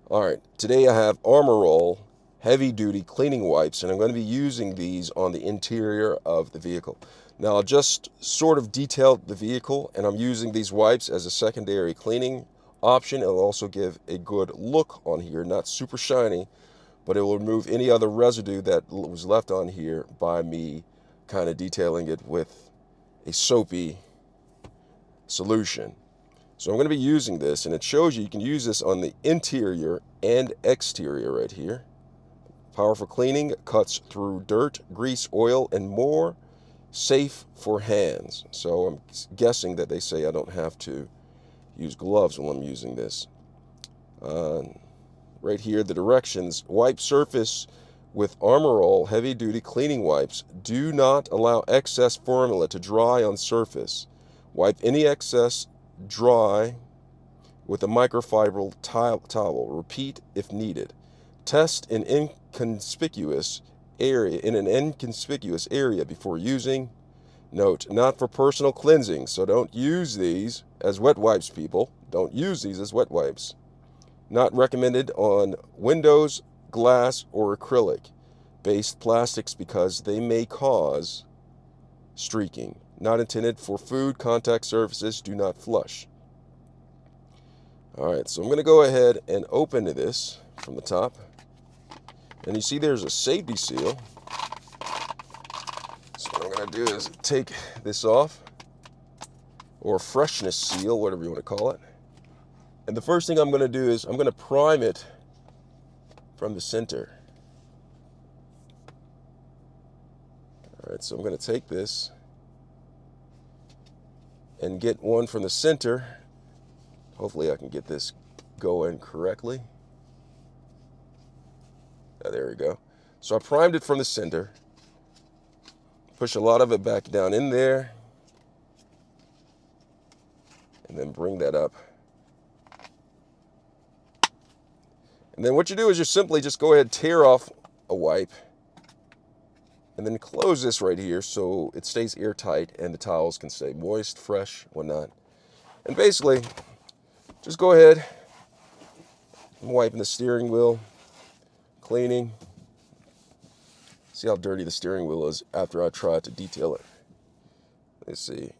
All right, today I have Armor All heavy duty cleaning wipes, and I'm going to be using these on the interior of the vehicle. Now I'll just sort of detail the vehicle, and I'm using these wipes as a secondary cleaning option. It'll also give a good look on here, not super shiny, but it will remove any other residue that was left on here by me kind of detailing it with a soapy solution. So I'm going to be using this, and it shows you can use this on the interior and exterior right here. Powerful cleaning, cuts through dirt, grease, oil, and more. Safe for hands. So I'm guessing that they say I don't have to use gloves when I'm using this. Right here, the directions. Wipe surface with Armor All heavy-duty cleaning wipes. Do not allow excess formula to dry on surface. Wipe any excess dry with a microfiber towel. Repeat if needed. Test in an inconspicuous area before using. Note, not for personal cleansing, so don't use these as wet wipes, people. Don't use these as wet wipes. Not recommended on windows, glass, or acrylic-based plastics because they may cause streaking. Not intended for food contact surfaces. Do not flush. All right, so I'm going to go ahead and open this from the top. And you see there's a safety seal. So what I'm going to do is take this off, or freshness seal, whatever you want to call it. And the first thing I'm going to do is I'm going to prime it from the center. All right, so I'm going to take this and get one from the center. Hopefully I can get this going correctly. There we go. So I primed it from the center. Push a lot of it back down in there. And then bring that up. And then what you do is you simply just go ahead and tear off a wipe. And then close this right here so it stays airtight and the towels can stay moist, fresh, whatnot. And basically, just go ahead. I'm wiping the steering wheel, cleaning. See how dirty the steering wheel is after I try to detail it. Let's see.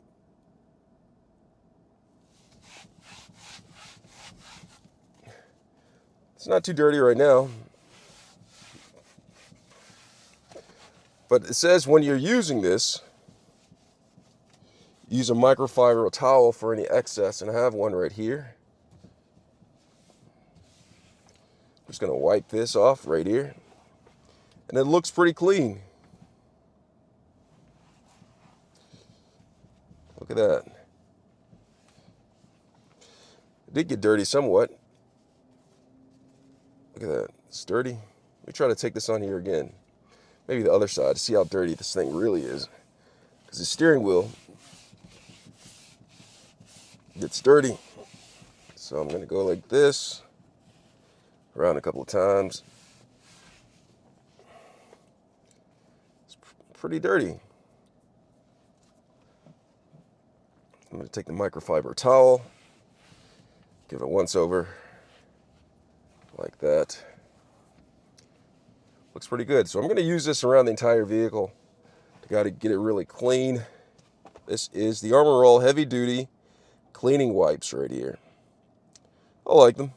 It's not too dirty right now. But it says when you're using this, use a microfiber towel for any excess, and I have one right here. I'm just going to wipe this off right here. And it looks pretty clean. Look at that. It did get dirty somewhat. Look at that. It's dirty. Let me try to take this on here again. Maybe the other side to see how dirty this thing really is. Because the steering wheel gets dirty. So I'm going to go like this, around a couple of times. It's pretty dirty. I'm going to take the microfiber towel, give it a once over, like that. Looks pretty good. So I'm going to use this around the entire vehicle. Got to get it really clean. This is the Armor All heavy duty cleaning wipes right here. I like them.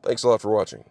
Thanks a lot for watching.